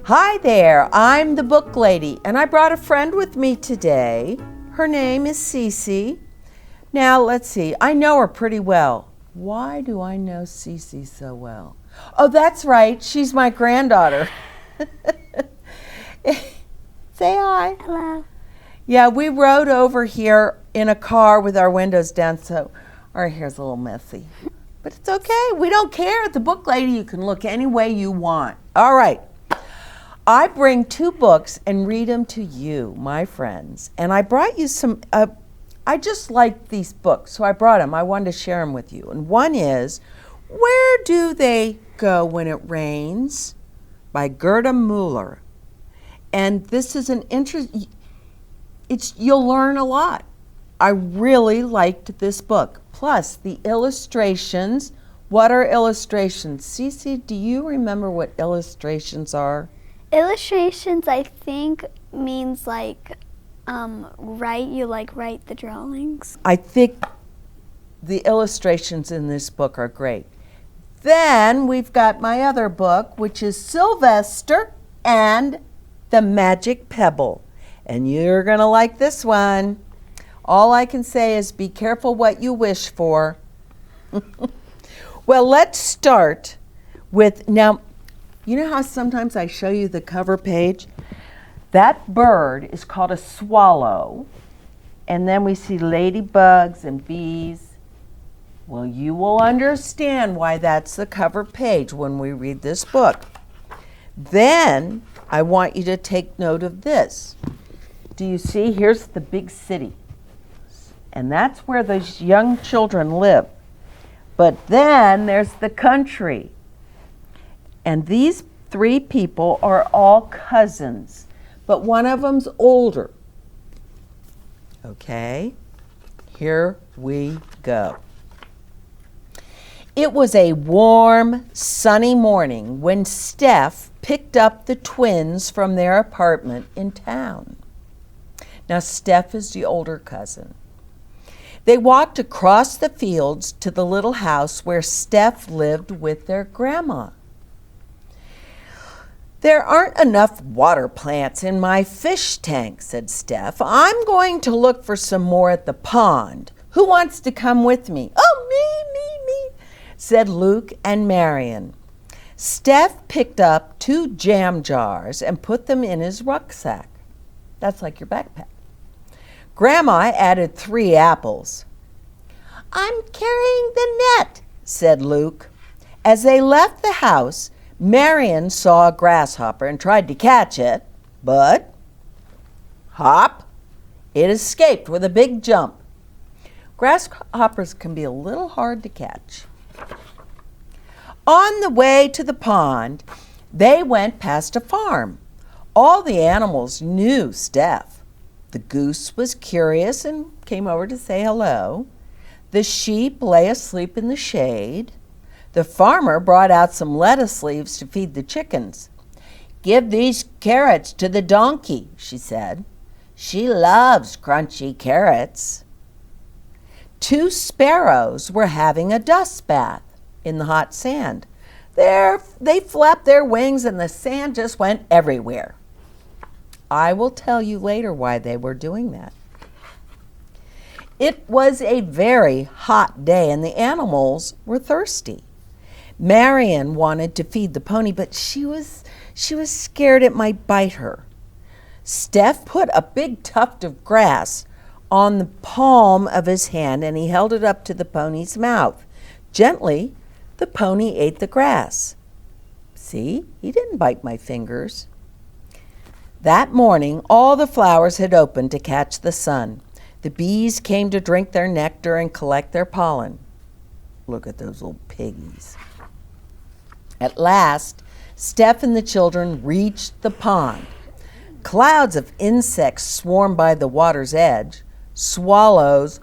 Hi there, I'm the book lady, and I brought a friend with me today. Her name is Cece. Now, let's see, I know her pretty well. Why do I know Cece so well? Oh, that's right, she's my granddaughter. Say hi. Hello. Yeah, we rode over here in a car with our windows down, so our hair's a little messy. But it's okay, we don't care. At the book lady, you can look any way you want. All right. I bring 2 books and read them to you, my friends. And I brought you some, I just like these books, so I brought them. I wanted to share them with you. And one is, Where Do They Go When It Rains? By Gerda Muller. And this is an you'll learn a lot. I really liked this book. Plus, the illustrations. What are illustrations? Cece, do you remember what illustrations are? Illustrations, I think, means like write the drawings. I think the illustrations in this book are great. Then we've got my other book, which is Sylvester and the Magic Pebble. And you're going to like this one. All I can say is be careful what you wish for. Well, let's start with, now, you know how sometimes I show you the cover page? That bird is called a swallow. And then we see ladybugs and bees. Well, you will understand why that's the cover page when we read this book. Then I want you to take note of this. Do you see? Here's the big city. And that's where those young children live. But then there's the country. And these 3 people are all cousins, but one of them's older. Okay, here we go. It was a warm, sunny morning when Steph picked up the twins from their apartment in town. Now, Steph is the older cousin. They walked across the fields to the little house where Steph lived with their grandma. There aren't enough water plants in my fish tank, said Steph. I'm going to look for some more at the pond. Who wants to come with me? Oh, me, said Luke and Marion. Steph picked up 2 jam jars and put them in his rucksack. That's like your backpack. Grandma added 3 apples. I'm carrying the net, said Luke. As they left the house, Marion saw a grasshopper and tried to catch it, but hop, it escaped with a big jump. Grasshoppers can be a little hard to catch. On the way to the pond, they went past a farm. All the animals knew Steph. The goose was curious and came over to say hello. The sheep lay asleep in the shade. The farmer brought out some lettuce leaves to feed the chickens. Give these carrots to the donkey, she said. She loves crunchy carrots. 2 sparrows were having a dust bath in the hot sand. They flapped their wings and the sand just went everywhere. I will tell you later why they were doing that. It was a very hot day and the animals were thirsty. Marion wanted to feed the pony, but she was scared it might bite her. Steph put a big tuft of grass on the palm of his hand and he held it up to the pony's mouth. Gently, the pony ate the grass. See, he didn't bite my fingers. That morning, all the flowers had opened to catch the sun. The bees came to drink their nectar and collect their pollen. Look at those little piggies. At last, Steph and the children reached the pond. Clouds of insects swarmed by the water's edge. Swallows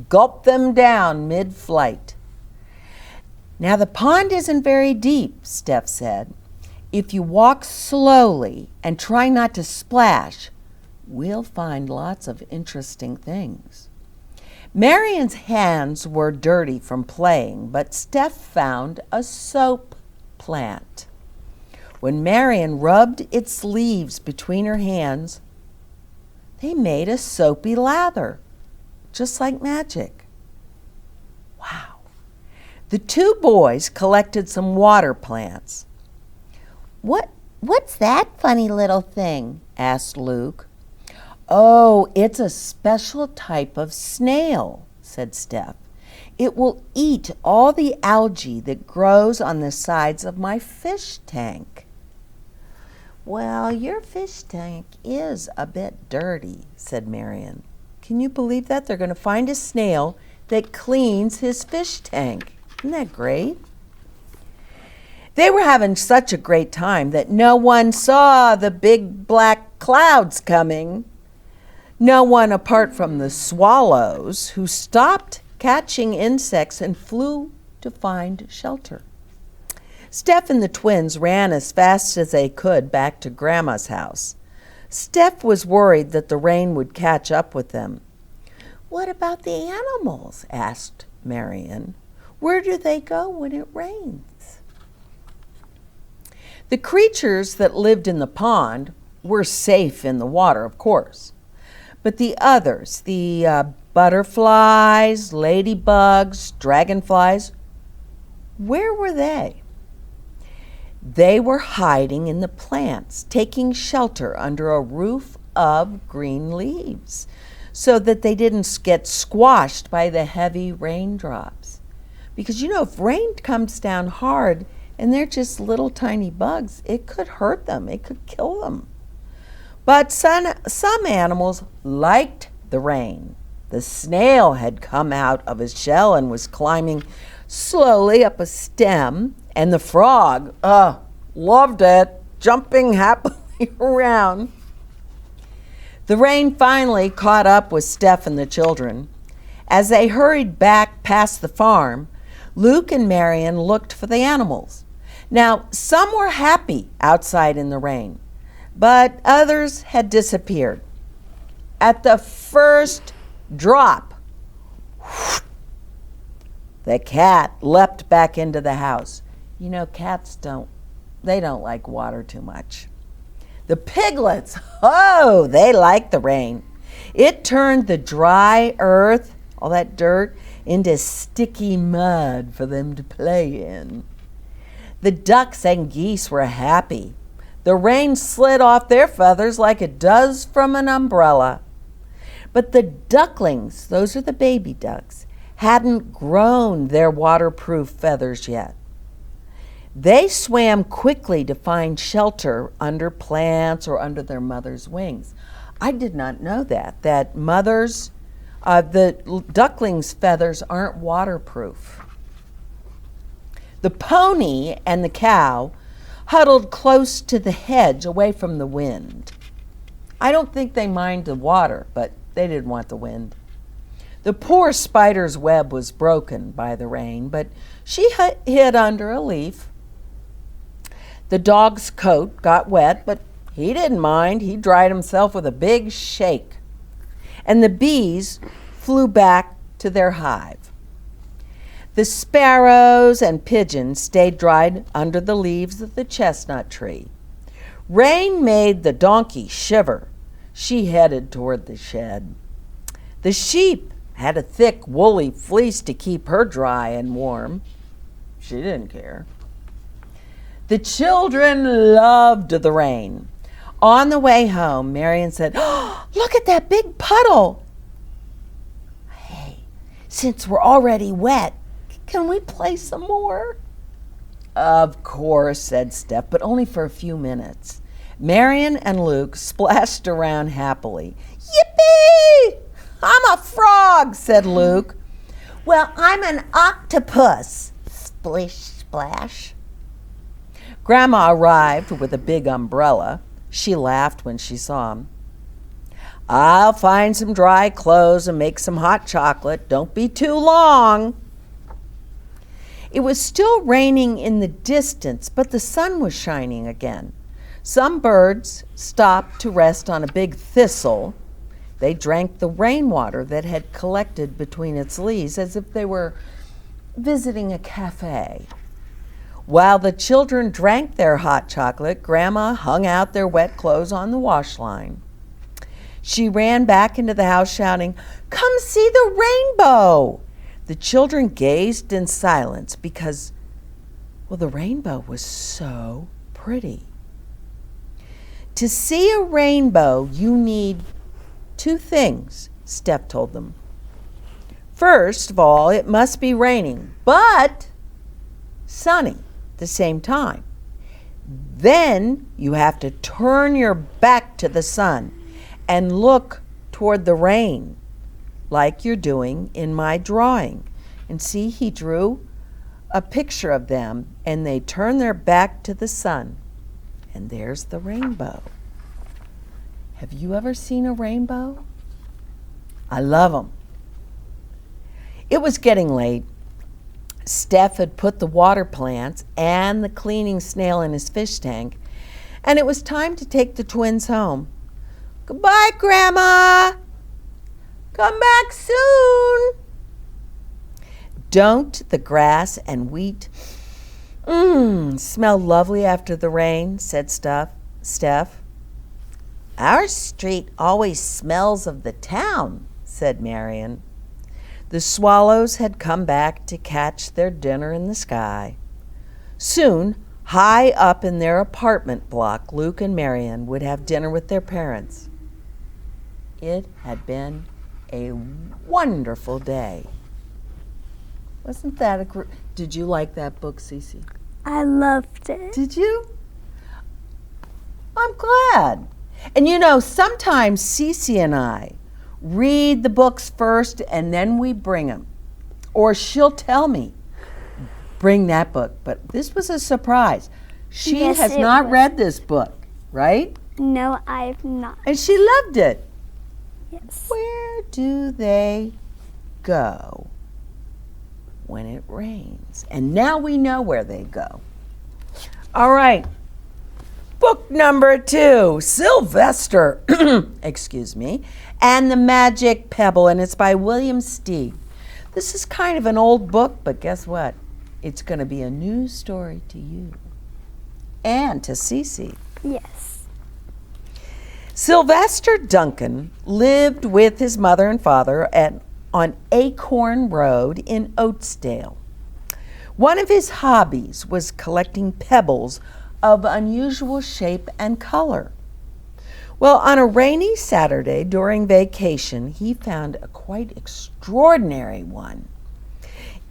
gulped them down mid-flight. Now the pond isn't very deep, Steph said. If you walk slowly and try not to splash, we'll find lots of interesting things. Marion's hands were dirty from playing, but Steph found a soap plant. When Marion rubbed its leaves between her hands, they made a soapy lather, just like magic. Wow. The two boys collected some water plants. What's that funny little thing? Asked Luke. Oh, it's a special type of snail, said Steph. It will eat all the algae that grows on the sides of my fish tank. Well, your fish tank is a bit dirty, said Marion. Can you believe that? They're going to find a snail that cleans his fish tank. Isn't that great? They were having such a great time that no one saw the big black clouds coming. No one apart from the swallows, who stopped catching insects and flew to find shelter. Steph and the twins ran as fast as they could back to Grandma's house. Steph was worried that the rain would catch up with them. What about the animals? Asked Marion. Where do they go when it rains? The creatures that lived in the pond were safe in the water, of course. But the others, the butterflies, ladybugs, dragonflies, where were they? They were hiding in the plants, taking shelter under a roof of green leaves, so that they didn't get squashed by the heavy raindrops. Because, if rain comes down hard and they're just little tiny bugs, it could hurt them, it could kill them. But some animals liked the rain. The snail had come out of his shell and was climbing slowly up a stem, and the frog, loved it, jumping happily around. The rain finally caught up with Steph and the children. As they hurried back past the farm, Luke and Marion looked for the animals. Now, some were happy outside in the rain, but others had disappeared. At the first drop, the cat leapt back into the house. Cats don't like water too much. The piglets, they like the rain. It turned the dry earth, all that dirt, into sticky mud for them to play in. The ducks and geese were happy. The rain slid off their feathers like it does from an umbrella. But the ducklings, those are the baby ducks, hadn't grown their waterproof feathers yet. They swam quickly to find shelter under plants or under their mother's wings. I did not know that the ducklings' feathers aren't waterproof. The pony and the cow huddled close to the hedge away from the wind. I don't think they mind the water, but they didn't want the wind. The poor spider's web was broken by the rain, but she hid under a leaf. The dog's coat got wet, but he didn't mind. He dried himself with a big shake. And the bees flew back to their hive. The sparrows and pigeons stayed dried under the leaves of the chestnut tree. Rain made the donkey shiver. She headed toward the shed. The sheep had a thick woolly fleece to keep her dry and warm. She didn't care. The children loved the rain. On the way home, Marion said, "Look at that big puddle." "Hey, since we're already wet, can we play some more?" "Of course," said Steph, but only for a few minutes. Marion and Luke splashed around happily. "Yippee! I'm a frog," said Luke. "Well, I'm an octopus." Splish, splash. Grandma arrived with a big umbrella. She laughed when she saw him. "I'll find some dry clothes and make some hot chocolate. Don't be too long." It was still raining in the distance, but the sun was shining again. Some birds stopped to rest on a big thistle. They drank the rainwater that had collected between its leaves as if they were visiting a cafe. While the children drank their hot chocolate, Grandma hung out their wet clothes on the wash line. She ran back into the house shouting, "Come see the rainbow!" The children gazed in silence because, well, the rainbow was so pretty. To see a rainbow, you need 2 things, Steph told them. First of all, it must be raining, but sunny at the same time. Then you have to turn your back to the sun and look toward the rain, like you're doing in my drawing. And see, he drew a picture of them, and they turn their back to the sun, and there's the rainbow. Have you ever seen a rainbow? I love them. It was getting late. Steph had put the water plants and the cleaning snail in his fish tank, and it was time to take the twins home. "Goodbye, Grandma. Come back soon." Don't the grass and wheat smell lovely after the rain, said Steph. Our street always smells of the town, said Marion. The swallows had come back to catch their dinner in the sky. Soon, high up in their apartment block, Luke and Marion would have dinner with their parents. It had been a wonderful day. Wasn't that Did you like that book, Cece? I loved it. Did you? I'm glad. And you know, sometimes Cece and I read the books first and then we bring them. Or she'll tell me, bring that book. But this was a surprise. She has not read this book, right? No, I've not. And she loved it. Yes. Where do they go when it rains? And now we know where they go. All right. Book number 2, Sylvester, excuse me, and the Magic Pebble, and it's by William Steig. This is kind of an old book, but guess what? It's going to be a new story to you and to Cece. Yes. Sylvester Duncan lived with his mother and father on Acorn Road in Oatesdale. One of his hobbies was collecting pebbles of unusual shape and color. Well, on a rainy Saturday during vacation, he found a quite extraordinary one.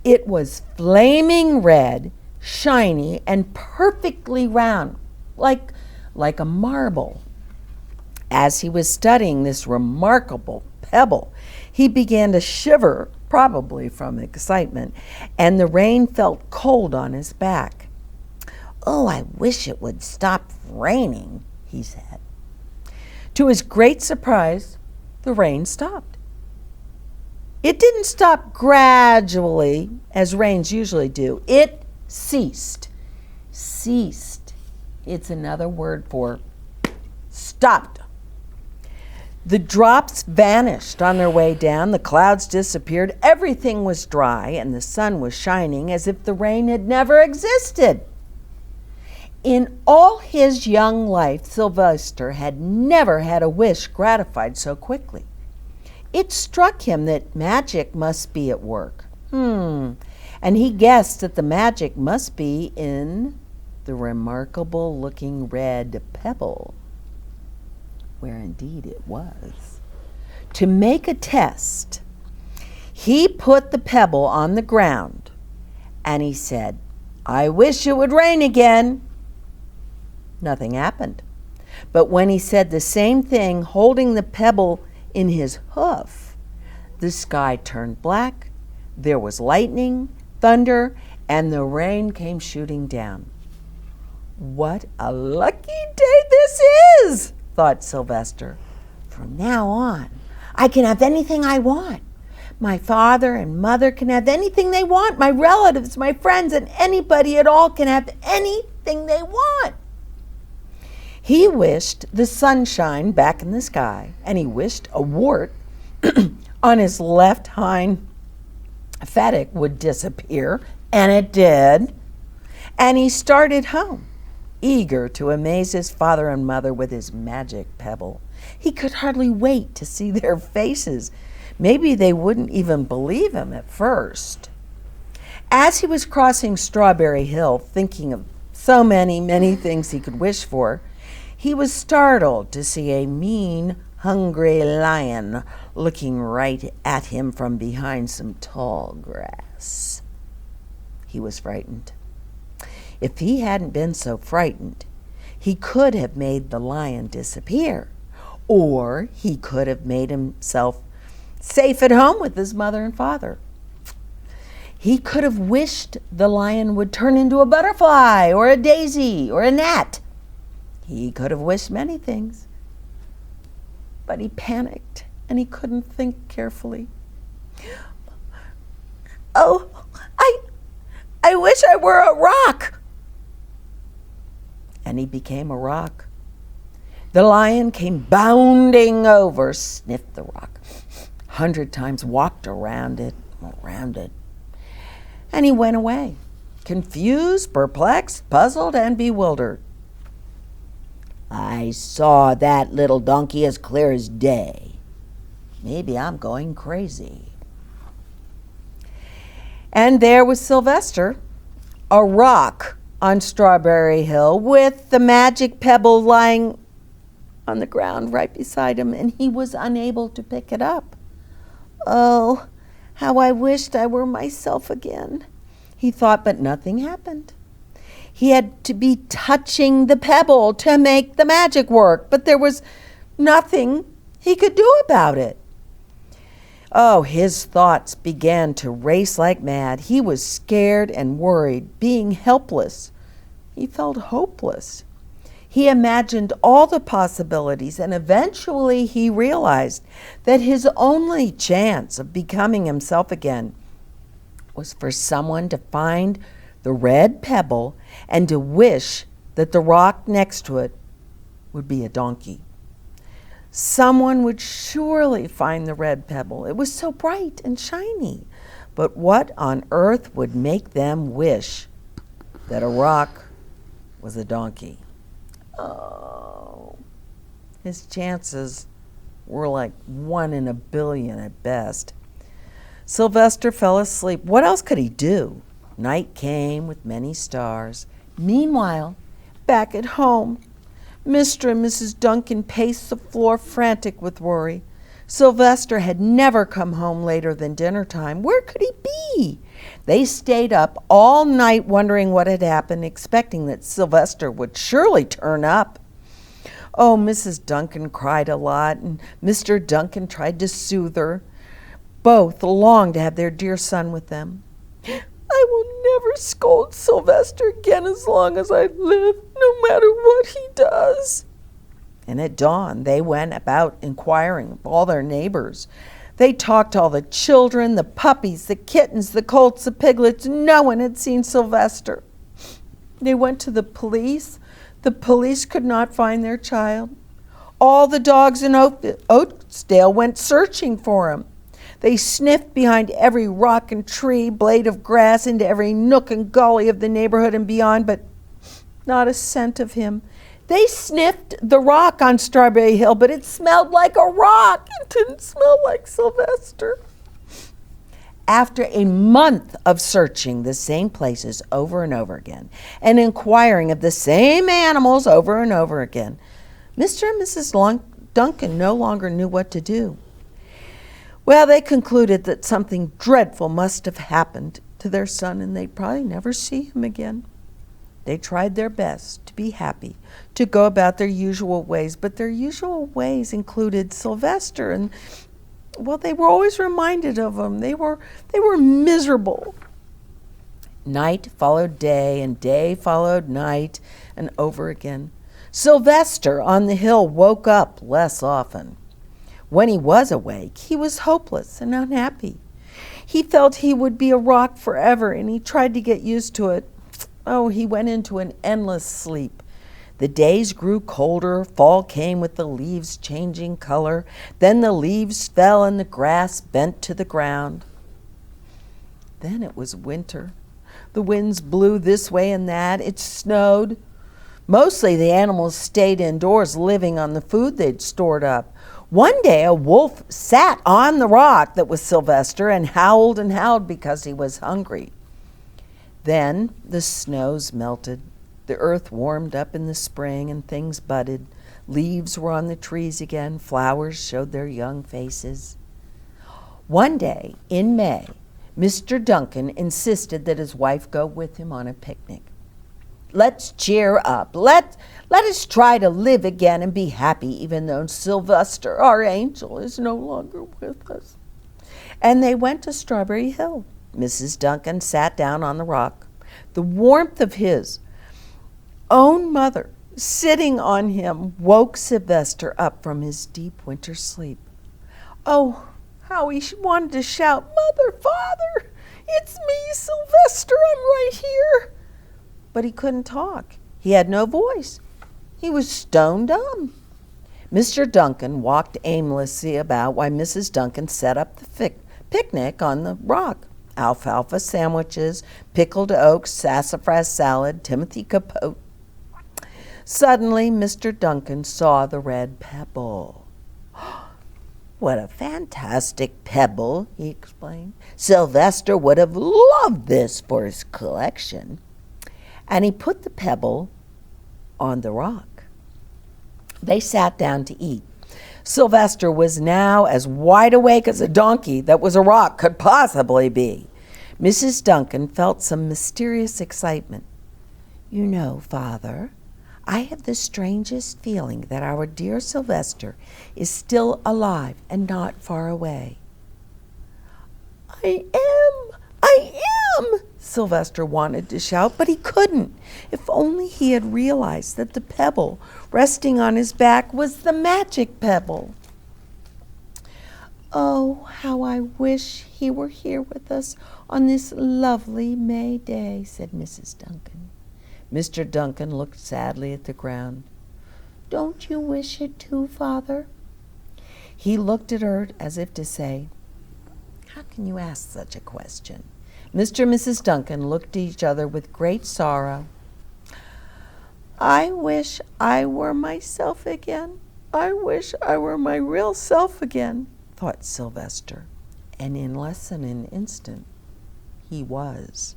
It was flaming red, shiny, and perfectly round, like a marble. As he was studying this remarkable pebble, he began to shiver, probably from excitement, and the rain felt cold on his back. "Oh, I wish it would stop raining," he said. To his great surprise, the rain stopped. It didn't stop gradually, as rains usually do. It ceased. Ceased. It's another word for stopped. The drops vanished on their way down, the clouds disappeared, everything was dry, and the sun was shining as if the rain had never existed. In all his young life, Sylvester had never had a wish gratified so quickly. It struck him that magic must be at work. And he guessed that the magic must be in the remarkable-looking red pebble, where indeed it was. To make a test, he put the pebble on the ground, and he said, "I wish it would rain again." Nothing happened. But when he said the same thing, holding the pebble in his hoof, the sky turned black, there was lightning, thunder, and the rain came shooting down. "What a lucky day this is," thought Sylvester. "From now on, I can have anything I want. My father and mother can have anything they want. My relatives, my friends, and anybody at all can have anything they want." He wished the sunshine back in the sky, and he wished a wart on his left hind fattick would disappear, and it did. And he started home, eager to amaze his father and mother with his magic pebble. He could hardly wait to see their faces. Maybe they wouldn't even believe him at first. As he was crossing Strawberry Hill, thinking of so many things he could wish for, he was startled to see a mean, hungry lion looking right at him from behind some tall grass. He was frightened. If he hadn't been so frightened, he could have made the lion disappear, or he could have made himself safe at home with his mother and father. He could have wished the lion would turn into a butterfly or a daisy or a gnat. He could have wished many things, but he panicked and he couldn't think carefully. Oh, I wish I were a rock. And he became a rock. The lion came bounding over, sniffed the rock 100 times, walked around it, and he went away, confused, perplexed, puzzled, and bewildered. I saw that little donkey as clear as day. Maybe I'm going crazy. And there was Sylvester, a rock on Strawberry Hill, with the magic pebble lying on the ground right beside him, and he was unable to pick it up. Oh, how I wished I were myself again, he thought, but nothing happened. He had to be touching the pebble to make the magic work, but there was nothing he could do about it. Oh, his thoughts began to race like mad. He was scared and worried, being helpless. He felt hopeless. He imagined all the possibilities, and eventually he realized that his only chance of becoming himself again was for someone to find the red pebble and to wish that the rock next to it would be a donkey. Someone would surely find the red pebble. It was so bright and shiny. But what on earth would make them wish that a rock was a donkey? Oh, his chances were like 1 in a billion at best. Sylvester fell asleep. What else could he do? Night came with many stars. Meanwhile, back at home, Mr. and Mrs. Duncan paced the floor, frantic with worry. Sylvester had never come home later than dinner time. Where could he be? They stayed up all night wondering what had happened, expecting that Sylvester would surely turn up. Oh, Mrs. Duncan cried a lot, and Mr. Duncan tried to soothe her. Both longed to have their dear son with them. I will never scold Sylvester again as long as I live, no matter what he does. And at dawn, they went about inquiring of all their neighbors. They talked to all the children, the puppies, the kittens, the colts, the piglets. No one had seen Sylvester. They went to the police. The police could not find their child. All the dogs in Oakdale went searching for him. They sniffed behind every rock and tree, blade of grass, into every nook and gully of the neighborhood and beyond, but not a scent of him. They sniffed the rock on Strawberry Hill, but it smelled like a rock. It didn't smell like Sylvester. After a month of searching the same places over and over again and inquiring of the same animals over and over again, Mr. and Mrs. Duncan no longer knew what to do. Well, they concluded that something dreadful must have happened to their son, and they'd probably never see him again. They tried their best to be happy, to go about their usual ways, but their usual ways included Sylvester, and, well, they were always reminded of him. They were miserable. Night followed day, and day followed night, and over again. Sylvester on the hill woke up less often. When he was awake, he was hopeless and unhappy. He felt he would be a rock forever, and he tried to get used to it. Oh, he went into an endless sleep. The days grew colder, fall came with the leaves changing color. Then the leaves fell and the grass bent to the ground. Then it was winter. The winds blew this way and that. It snowed. Mostly the animals stayed indoors, living on the food they'd stored up. One day a wolf sat on the rock that was Sylvester and howled because he was hungry. Then the snows melted. The earth warmed up in the spring and things budded. Leaves were on the trees again. Flowers showed their young faces. One day in May, Mr. Duncan insisted that his wife go with him on a picnic. Let's cheer up. Let us try to live again and be happy, even though Sylvester, our angel, is no longer with us. And they went to Strawberry Hill. Mrs. Duncan sat down on the rock. The warmth of his own mother sitting on him woke Sylvester up from his deep winter sleep. Oh, how he wanted to shout, "Mother, Father, it's me, Sylvester, I'm right here." But he couldn't talk. He had no voice. He was stone dumb. Mr. Duncan walked aimlessly about while Mrs. Duncan set up the picnic on the rock. Alfalfa sandwiches, pickled oaks, sassafras salad, Timothy capote. Suddenly, Mr. Duncan saw the red pebble. "What a fantastic pebble," he explained. "Sylvester would have loved this for his collection." And he put the pebble on the rock. They sat down to eat. Sylvester was now as wide awake as a donkey that was a rock could possibly be. Mrs. Duncan felt some mysterious excitement. "You know, Father, I have the strangest feeling that our dear Sylvester is still alive and not far away." I am, Sylvester wanted to shout, but he couldn't. If only he had realized that the pebble resting on his back was the Magic Pebble. "Oh, how I wish he were here with us on this lovely May day," said Mrs. Duncan. Mr. Duncan looked sadly at the ground. "Don't you wish it too, Father?" He looked at her as if to say, "How can you ask such a question?" Mr. and Mrs. Duncan looked at each other with great sorrow. "I wish I were myself again. I wish I were my real self again," thought Sylvester. And in less than an instant, he was.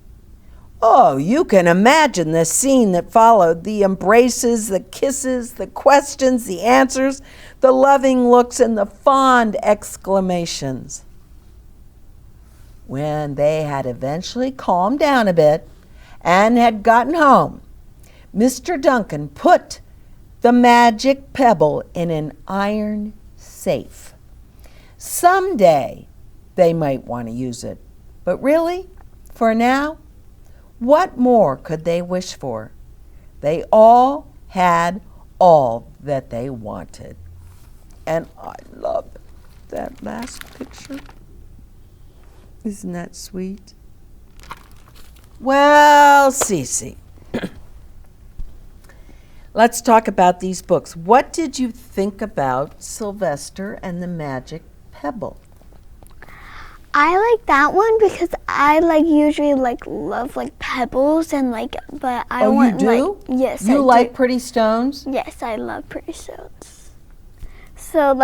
Oh, you can imagine the scene that followed. The embraces, the kisses, the questions, the answers, the loving looks, and the fond exclamations. When they had eventually calmed down a bit and had gotten home, Mr. Duncan put the Magic Pebble in an iron safe. Someday they might want to use it, but really, for now, what more could they wish for? They all had all that they wanted. And I love that last picture. Isn't that sweet? Well, Cece, let's talk about these books. What did you think about Sylvester and the Magic Pebble? I like that one because I usually love pebbles and but I want you do? Yes, you I like do. pretty stones? Yes, I love pretty stones. So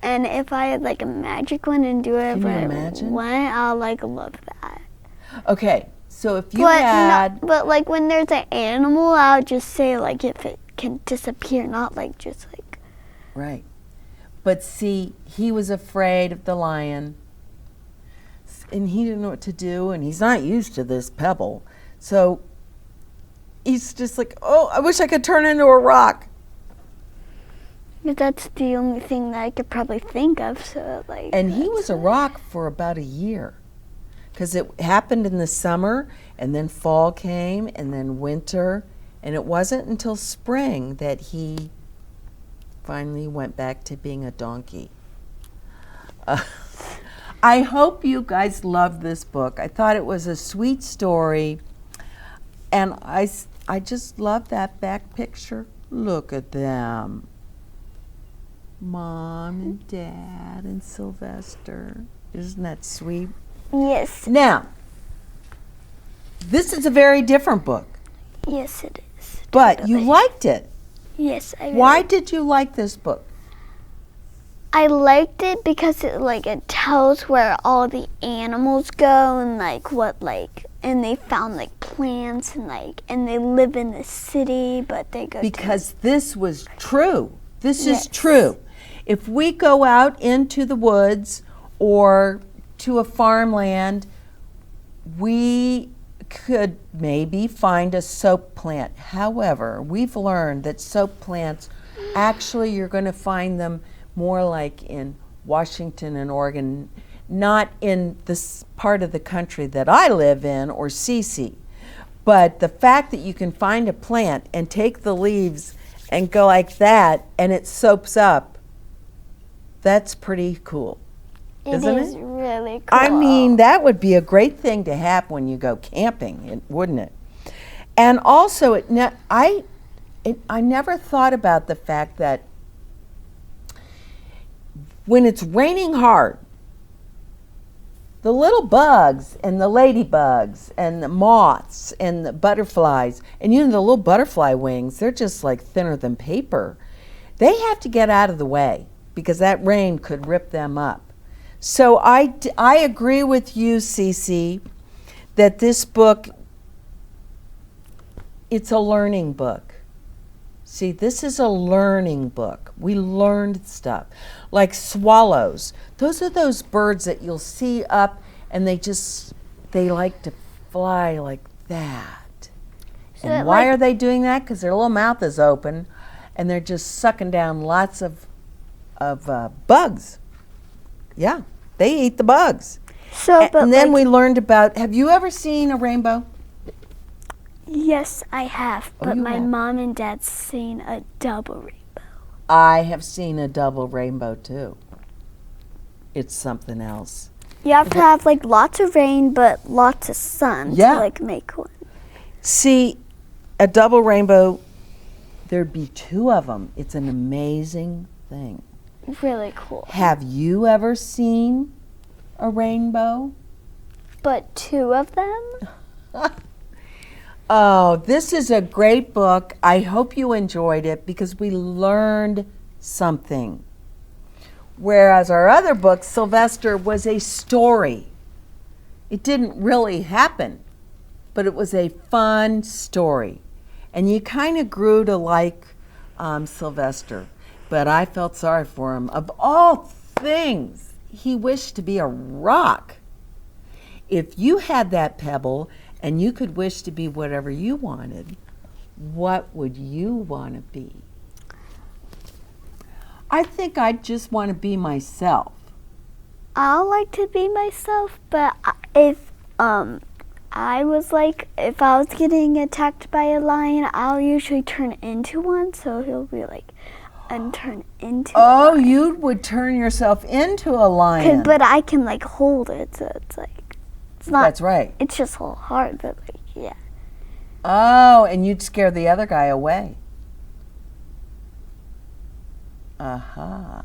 and if I had a magic one and do whatever I want, I'll love that. Okay, so if you had but when there's an animal, I'll just say if it can disappear, not just Right. But see, he was afraid of the lion. And he didn't know what to do, and he's not used to this pebble. So he's just oh, I wish I could turn into a rock. But that's the only thing that I could probably think of. So And he was a rock for about a year, because it happened in the summer, and then fall came, and then winter, and it wasn't until spring that he finally went back to being a donkey. I hope you guys loved this book. I thought it was a sweet story, and I just love that back picture. Look at them. Mom and Dad and Sylvester. Isn't that sweet? Yes. Now, this is a very different book. Yes, it is. But you liked it. Yes, I really. Why did you like this book? I liked it because it tells where all the animals go and and they found plants and they live in the city, but they go because this was true. This is true. If we go out into the woods or to a farmland, we could maybe find a soap plant. However, we've learned that soap plants, actually you're going to find them more like in Washington and Oregon, not in this part of the country that I live in or CC. But the fact that you can find a plant and take the leaves and go like that and it soaps up, that's pretty cool. Isn't it? It is really cool. I mean, that would be a great thing to have when you go camping, wouldn't it? And also, I never thought about the fact that when it's raining hard, the little bugs and the ladybugs and the moths and the butterflies, and the little butterfly wings, they're just like thinner than paper. They have to get out of the way because that rain could rip them up. So I agree with you, Cece, that this book, it's a learning book. See, this is a learning book. We learned stuff. Like swallows. Those are those birds that you'll see up and they like to fly like that. So and why are they doing that? Because their little mouth is open and they're just sucking down lots of bugs. Yeah, they eat the bugs. And then we learned about, have you ever seen a rainbow? Yes, I have, but my mom and dad's seen a double rainbow. I have seen a double rainbow too. It's something else. You have to have lots of rain, but lots of sun to make one. See, a double rainbow, there'd be two of them. It's an amazing thing. Really cool. Have you ever seen a rainbow? But two of them? Oh, this is a great book. I hope you enjoyed it because we learned something. Whereas our other book, Sylvester, was a story. It didn't really happen, but it was a fun story. And you kind of grew to like Sylvester, but I felt sorry for him. Of all things, he wished to be a rock. If you had that pebble and you could wish to be whatever you wanted, what would you want to be? I think I'd just want to be myself. I like to be myself, but if I was getting attacked by a lion, I'll usually turn into one, so he'll be and turn into a lion. You would turn yourself into a lion. But I can hold it, so it's not. That's right. It's just a little hard, but yeah. Oh, and you'd scare the other guy away. Aha.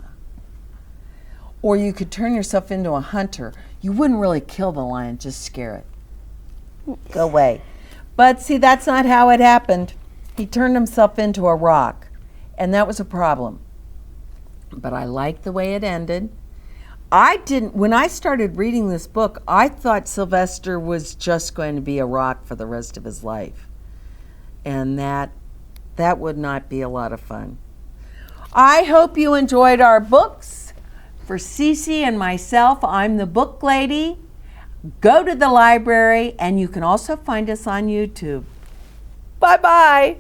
Or you could turn yourself into a hunter. You wouldn't really kill the lion, just scare it. Go away. But see, that's not how it happened. He turned himself into a rock, and that was a problem. But I liked the way it ended. When I started reading this book, I thought Sylvester was just going to be a rock for the rest of his life. And that would not be a lot of fun. I hope you enjoyed our books. For Cece and myself, I'm the book lady. Go to the library, and you can also find us on YouTube. Bye-bye.